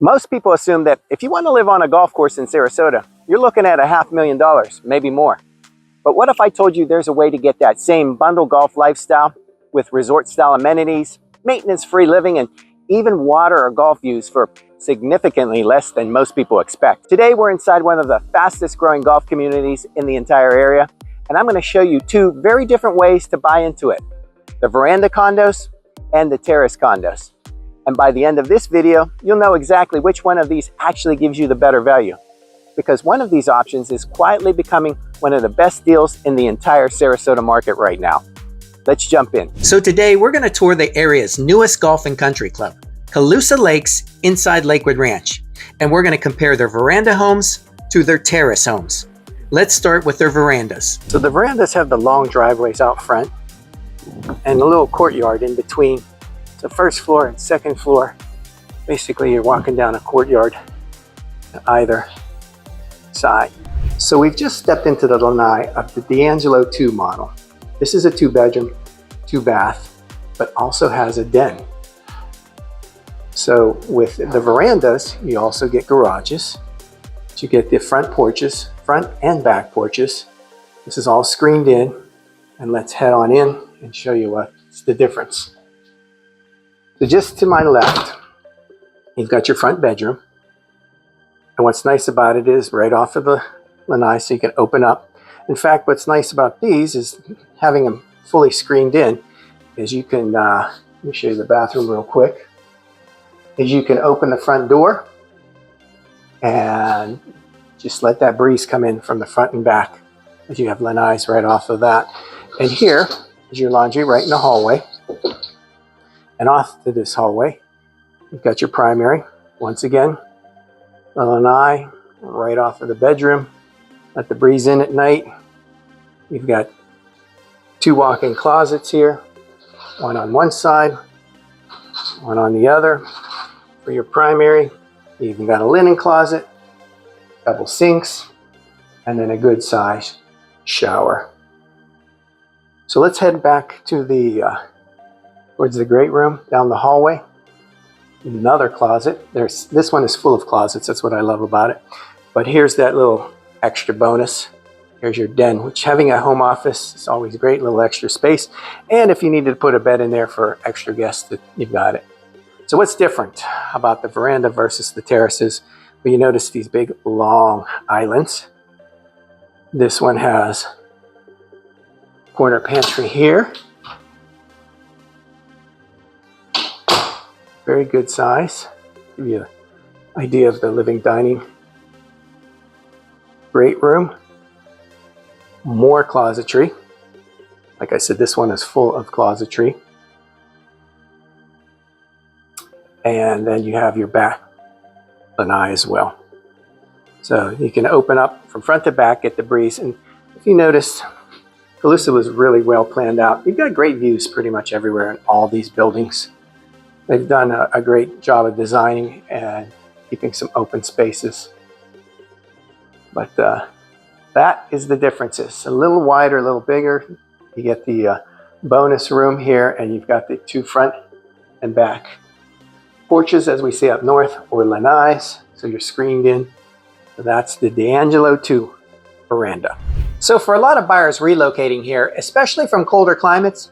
Most people assume that if you want to live on a golf course in Sarasota, you're looking at $500,000, maybe more. But what if I told you there's a way to get that same bundle golf lifestyle with resort-style amenities, maintenance-free living, and even water or golf views for significantly less than most people expect? Today, we're inside one of the fastest-growing golf communities in the entire area, and I'm going to show you two very different ways to buy into it: the Veranda Condos and the Terrace Condos. And by the end of this video, you'll know exactly which one of these actually gives you the better value, because one of these options is quietly becoming one of the best deals in the entire Sarasota market right now. Let's jump in. So today we're going to tour the area's newest golf and country club, Calusa Lakes inside Lakewood Ranch. And we're going to compare their veranda homes to their terrace homes. Let's start with their verandas. So the verandas have the long driveways out front and a little courtyard in between the first floor and second floor. Basically, you're walking down a courtyard to either side. So we've just stepped into the lanai of the D'Angelo 2 model. This is a 2-bedroom, 2-bath, but also has a den. So with the verandas, you also get garages. You get the front porches, front and back porches. This is all screened in, and let's head on in and show you what's the difference. So just to my left, you've got your front bedroom. And what's nice about it is right off of the lanai, so you can open up. In fact, what's nice about these is having them fully screened in is you can, let me show you the bathroom real quick, is you can open the front door and just let that breeze come in from the front and back, as you have lanais right off of that. And here is your laundry right in the hallway. And off to this hallway, you've got your primary. Once again, the lanai right off of the bedroom. Let the breeze in at night. You've got 2 walk-in closets here, one on one side, one on the other. For your primary, you even got a linen closet, double sinks, and then a good size shower. So let's head back to towards the great room down the hallway. Another closet. This one is full of closets. That's what I love about it. But here's that little extra bonus. Here's your den, which, having a home office is always great, little extra space. And if you needed to put a bed in there for extra guests, you've got it. So what's different about the veranda versus the terraces? Well, you notice these big long islands. This one has corner pantry here. Very good size. Give you an idea of the living dining. Great room. More closetry. Like I said, this one is full of closetry. And then you have your back lanai as well. So you can open up from front to back, get the breeze. And if you notice, Calusa was really well planned out. You've got great views pretty much everywhere in all these buildings. They've done a great job of designing and keeping some open spaces. But that is the differences. A little wider, a little bigger. You get the bonus room here, and you've got the 2 front and back porches, as we see up north, or lanais, so you're screened in. So that's the D'Angelo 2 veranda. So for a lot of buyers relocating here, especially from colder climates,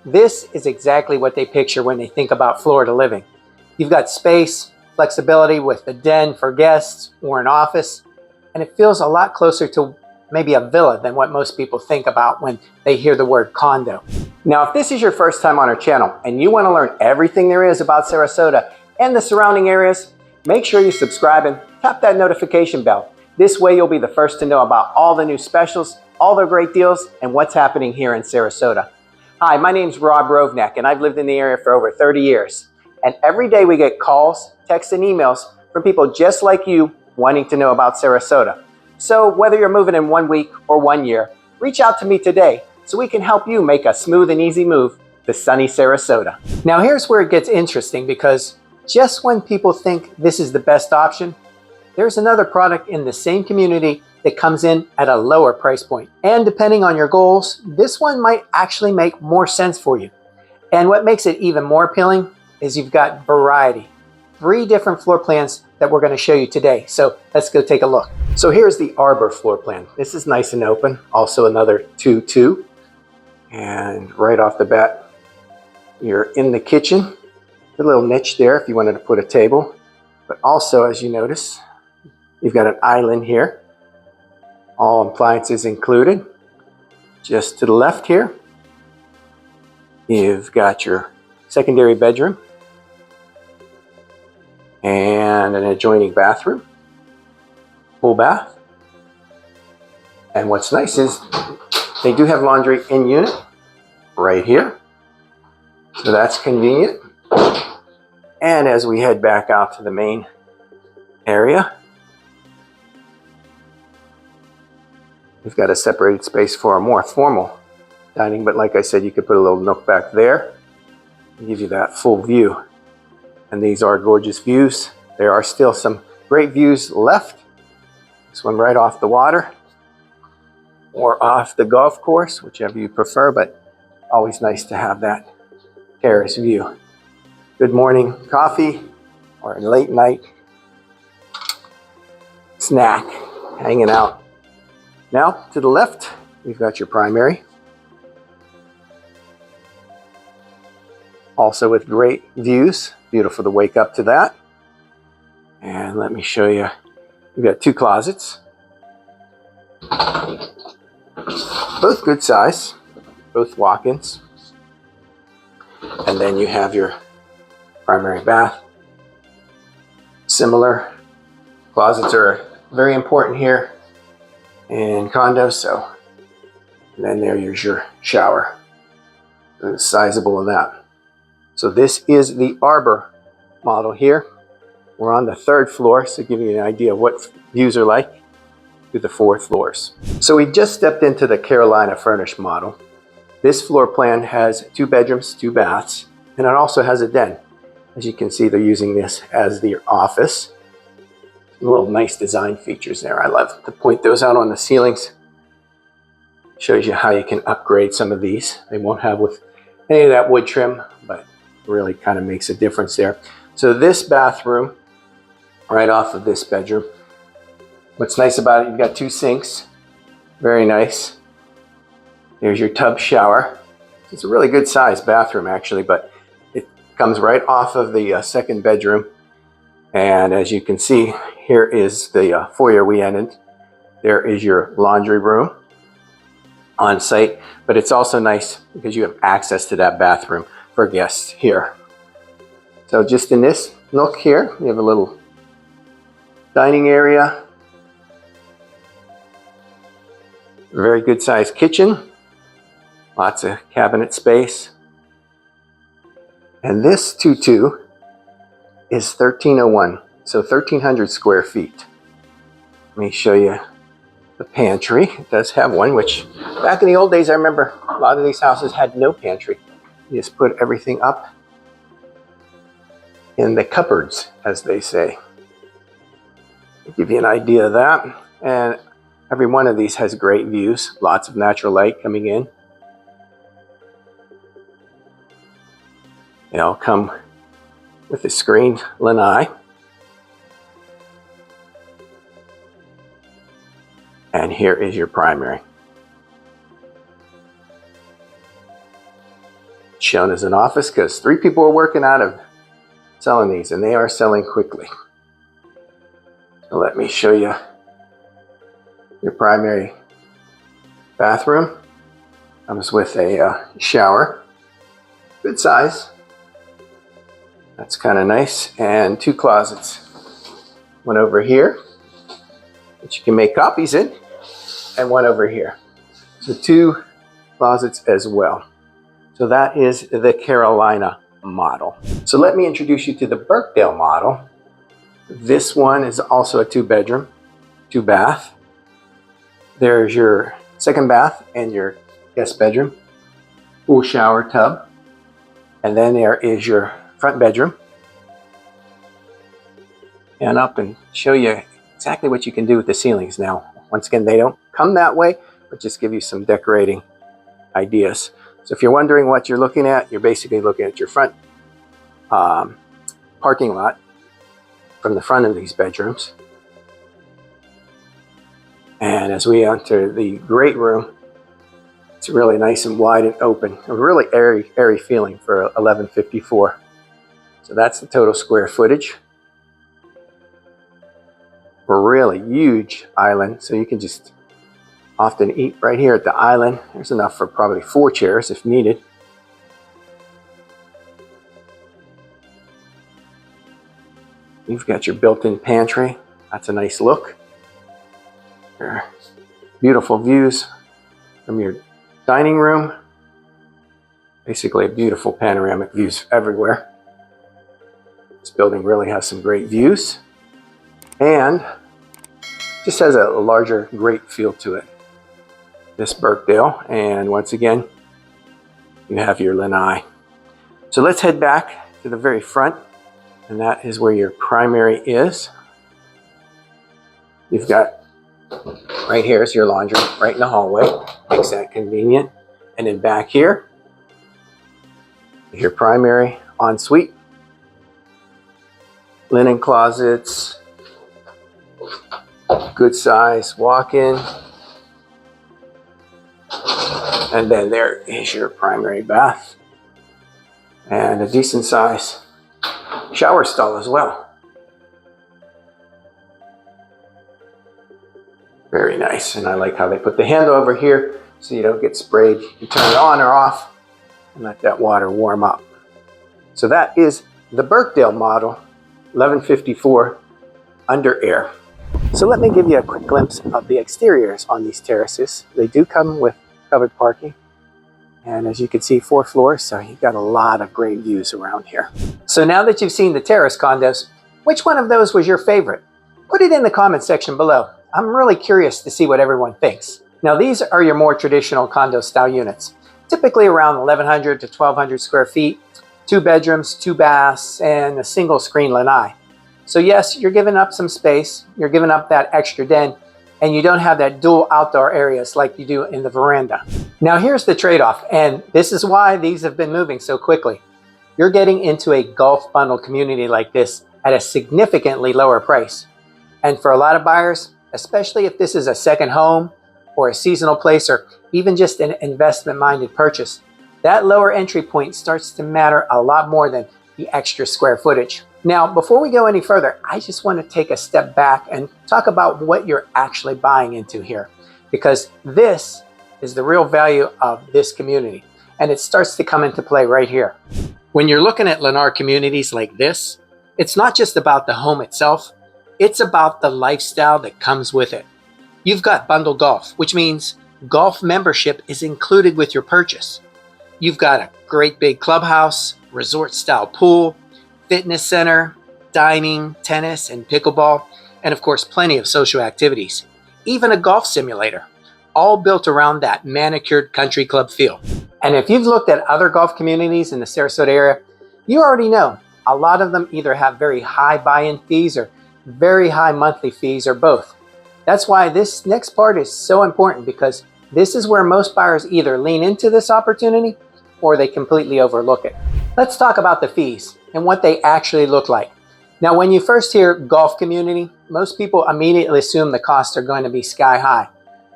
this is exactly what they picture when they think about Florida living. You've got space, flexibility with the den for guests or an office, and it feels a lot closer to maybe a villa than what most people think about when they hear the word condo. Now, if this is your first time on our channel and you want to learn everything there is about Sarasota and the surrounding areas, make sure you subscribe and tap that notification bell. This way you'll be the first to know about all the new specials, all the great deals, and what's happening here in Sarasota. Hi, my name's Rob Rovnak, and I've lived in the area for over 30 years. And every day we get calls, texts, and emails from people just like you wanting to know about Sarasota. So whether you're moving in 1 week or 1 year, reach out to me today so we can help you make a smooth and easy move to sunny Sarasota. Now here's where it gets interesting, because just when people think this is the best option, there's another product in the same community that comes in at a lower price point. And depending on your goals, this one might actually make more sense for you. And what makes it even more appealing is you've got variety 3 different floor plans that we're going to show you today. So let's go take a look. So here's the arbor floor plan. This is nice and open. Also another 2-2. And right off the bat, you're in the kitchen. A little niche there if you wanted to put a table. But also, as you notice, you've got an island here. All appliances included. Just to the left here, you've got your secondary bedroom and an adjoining bathroom, full bath. And what's nice is they do have laundry in unit right here. So that's convenient. And as we head back out to the main area, we've got a separated space for a more formal dining, but like I said, you could put a little nook back there and give you that full view. And these are gorgeous views. There are still some great views left. This one right off the water or off the golf course, whichever you prefer, but always nice to have that terrace view. Good morning coffee or a late night snack hanging out. Now to the left, we've got your primary. Also with great views, beautiful to wake up to that. And let me show you, we've got 2 closets. Both good size, both walk-ins. And then you have your primary bath. Similar closets are very important here in condos, so and then there's your shower. It's sizable of that. So this is the arbor model here. We're on the 3rd floor, so give you an idea of what views are like through the 4 floors. So we just stepped into the Carolina furnished model. This floor plan has 2 bedrooms, 2 baths, and it also has a den. As you can see, they're using this as their office. Little nice design features there. I love to point those out on the ceilings. Shows you how you can upgrade some of these. They won't have with any of that wood trim, but really kind of makes a difference there. So this bathroom, right off of this bedroom. What's nice about it, you've got 2 sinks. Very nice. There's your tub shower. It's a really good sized bathroom actually, but it comes right off of the 2nd bedroom. And as you can see, here is the foyer we entered. There is your laundry room on site, but it's also nice because you have access to that bathroom for guests here. So just in this nook here, we have a little dining area. Very good sized kitchen. Lots of cabinet space. And this 2-2 is 1301, so 1,300 square feet. Let me show you the pantry. It does have one, which back in the old days, I remember a lot of these houses had no pantry. You just put everything up in the cupboards, as they say. I'll give you an idea of that. And every one of these has great views, lots of natural light coming in. They all come with the screened lanai. And here is your primary. Shown as an office because 3 people are working out of selling these, and they are selling quickly. So let me show you your primary bathroom. Comes with a shower, good size. That's kind of nice. And 2 closets. One over here, which you can make copies in, and one over here. So 2 closets as well. So that is the Carolina model. So let me introduce you to the Birkdale model. This one is also a 2-bedroom, 2-bath. There's your 2nd bath and your guest bedroom, full shower tub. And then there is your front bedroom. And up and show you exactly what you can do with the ceilings. Now, once again, they don't come that way, but just give you some decorating ideas. So if you're wondering what you're looking at, you're basically looking at your front parking lot. from the front of these bedrooms. And as we enter the great room, it's really nice and wide and open. A really airy feeling for 1154. So that's the total square footage. A really huge island, so you can just often eat right here at the island. There's enough for probably 4 chairs if needed. You've got your built-in pantry. That's a nice look. There are beautiful views from your dining room. Basically beautiful panoramic views everywhere. This building really has some great views and just has a larger, great feel to it. This Birkdale, and once again, you have your lanai. So let's head back to the very front, and that is where your primary is. You've got, right here is your laundry, right in the hallway. Makes that convenient. And then back here, your primary ensuite. Linen closets, good size walk-in. And then there is your primary bath. And a decent size shower stall as well. Very nice. And I like how they put the handle over here so you don't get sprayed. You turn it on or off and let that water warm up. So that is the Birkdale model 1154 under air. So let me give you a quick glimpse of the exteriors on these terraces. They do come with covered parking. And as you can see, 4 floors, so you've got a lot of great views around here. So now that you've seen the terrace condos, which one of those was your favorite? Put it in the comment section below. I'm really curious to see what everyone thinks. Now these are your more traditional condo style units, typically around 1,100 to 1,200 square feet, 2 bedrooms, 2 baths, and a single screen lanai. So yes, you're giving up some space, you're giving up that extra den, and you don't have that dual outdoor areas like you do in the veranda. Now here's the trade-off, and this is why these have been moving so quickly. You're getting into a golf bundle community like this at a significantly lower price. And for a lot of buyers, especially if this is a second home or a seasonal place or even just an investment-minded purchase, that lower entry point starts to matter a lot more than the extra square footage. Now, before we go any further, I just want to take a step back and talk about what you're actually buying into here, because this is the real value of this community, and it starts to come into play right here. When you're looking at Lennar communities like this, it's not just about the home itself, it's about the lifestyle that comes with it. You've got bundle golf, which means golf membership is included with your purchase. You've got a great big clubhouse, resort-style pool, fitness center, dining, tennis, and pickleball, and of course, plenty of social activities. Even a golf simulator, all built around that manicured country club feel. And if you've looked at other golf communities in the Sarasota area, you already know a lot of them either have very high buy-in fees or very high monthly fees or both. That's why this next part is so important, because this is where most buyers either lean into this opportunity or they completely overlook it. Let's talk about the fees and what they actually look like. Now, when you first hear golf community, most people immediately assume the costs are going to be sky high.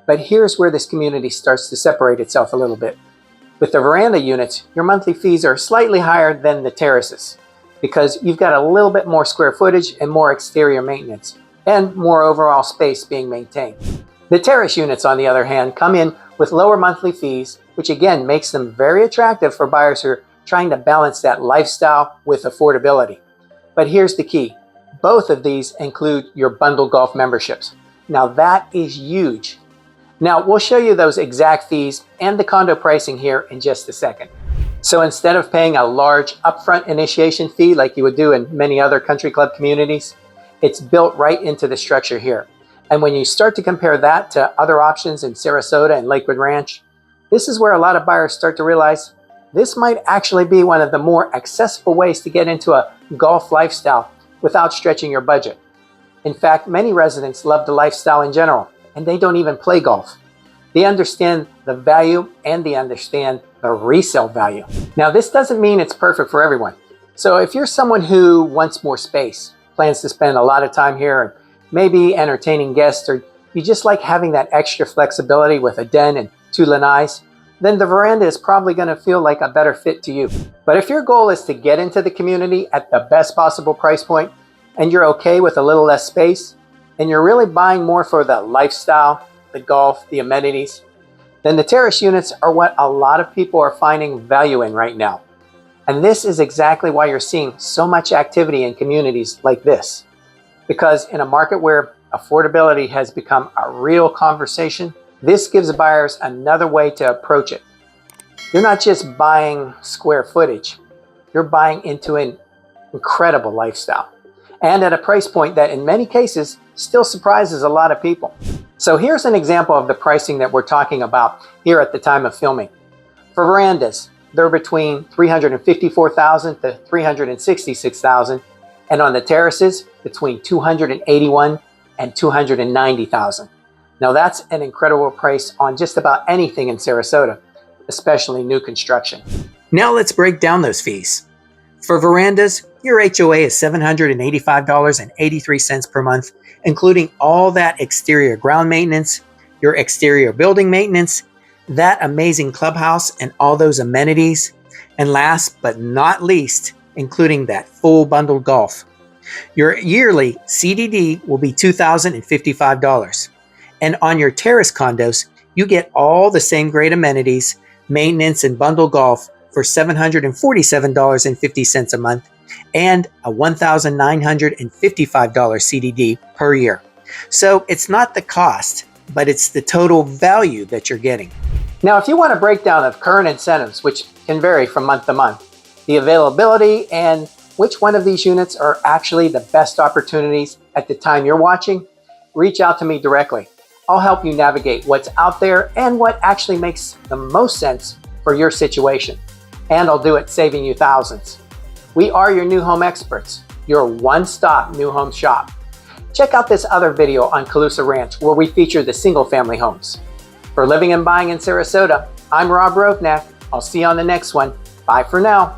But here's where this community starts to separate itself a little bit. With the veranda units, your monthly fees are slightly higher than the terraces because you've got a little bit more square footage and more exterior maintenance and more overall space being maintained. The terrace units, on the other hand, come in with lower monthly fees, which again makes them very attractive for buyers who are trying to balance that lifestyle with affordability. But here's the key. Both of these include your bundle golf memberships. Now that is huge. Now we'll show you those exact fees and the condo pricing here in just a second. So instead of paying a large upfront initiation fee like you would do in many other country club communities, it's built right into the structure here. And when you start to compare that to other options in Sarasota and Lakewood Ranch, this is where a lot of buyers start to realize this might actually be one of the more accessible ways to get into a golf lifestyle without stretching your budget. In fact, many residents love the lifestyle in general, and they don't even play golf. They understand the value and they understand the resale value. Now, this doesn't mean it's perfect for everyone. So if you're someone who wants more space, plans to spend a lot of time here and maybe entertaining guests, or you just like having that extra flexibility with a den and 2 lanais, then the veranda is probably going to feel like a better fit to you. But if your goal is to get into the community at the best possible price point, and you're okay with a little less space, and you're really buying more for the lifestyle, the golf, the amenities, then the terrace units are what a lot of people are finding value in right now. And this is exactly why you're seeing so much activity in communities like this. Because in a market where affordability has become a real conversation, this gives buyers another way to approach it. You're not just buying square footage, you're buying into an incredible lifestyle, and at a price point that in many cases still surprises a lot of people. So here's an example of the pricing that we're talking about here at the time of filming. For verandas, they're between $354,000 to $366,000, and on the terraces, between $281,000 and $290,000. Now that's an incredible price on just about anything in Sarasota, especially new construction. Now let's break down those fees. For verandas, your HOA is $785.83 per month, including all that exterior ground maintenance, your exterior building maintenance, that amazing clubhouse and all those amenities, and last but not least, including that full bundled golf. Your yearly CDD will be $2,055. And on your terrace condos, you get all the same great amenities, maintenance, and bundle golf for $747.50 a month and a $1,955 CDD per year. So it's not the cost, but it's the total value that you're getting. Now, if you want a breakdown of current incentives, which can vary from month to month, the availability, and which one of these units are actually the best opportunities at the time you're watching, reach out to me directly. I'll help you navigate what's out there and what actually makes the most sense for your situation. And I'll do it saving you thousands. We are your new home experts, your one-stop new home shop. Check out this other video on Calusa Ranch where we feature the single-family homes. For living and buying in Sarasota, I'm Rob Rovnak. I'll see you on the next one. Bye for now.